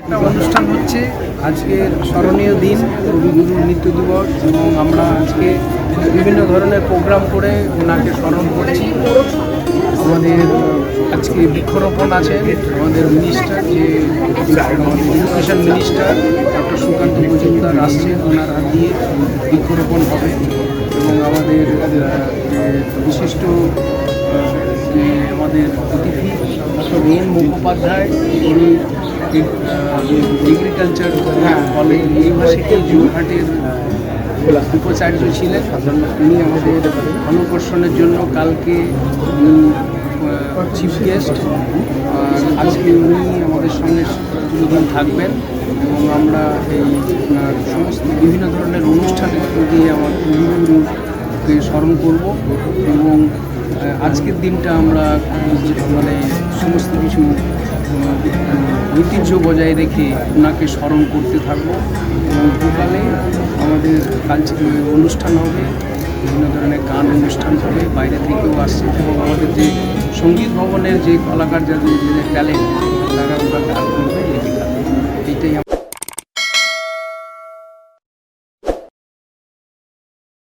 একটা অনুষ্ঠান হচ্ছে আজকের স্মরণীয় দিন কবিগুরুর মৃত্যু দিবস এবং আমরা আজকে বিভিন্ন ধরনের প্রোগ্রাম করে ওনাকে স্মরণ করছি। আমাদের আজকে বৃক্ষরোপণ আছে, আমাদের মিনিস্টার যে আমাদের education minister doctor Sukanta Majumdar আসছেন, ওনার হাত দিয়ে বৃক্ষরোপণ হবে এবং আমাদের বিশিষ্ট যে আমাদের অতিথি ডক্টর এন মুখোপাধ্যায়, উনি এগ্রিকালচার কলেজ ইউনিভার্সিটি যোরহাটের উপাচার্য ছিলেন। উনি আমাদের অন্নপ্রাশনের জন্য কালকে চিফ গেস্ট, আর আজকে উনি আমাদের সঙ্গে দুদিন থাকবেন এবং আমরা এই সমস্ত বিভিন্ন ধরনের অনুষ্ঠানের দিয়ে আমার কবিগুরুকে স্মরণ করব এবং আজকের দিনটা আমরা মানে সমস্ত কিছু ঐতিহ্য বজায় রেখে ওনাকে স্মরণ করতে থাকব এবং ভোপালে আমাদের কালচারাল অনুষ্ঠান হবে, বিভিন্ন ধরনের গান অনুষ্ঠান হবে, বাইরে থেকেও আসছে এবং আমাদের যে সঙ্গীত ভবনের যে কলাকার যাদের ট্যালেন্ট তারা ওরা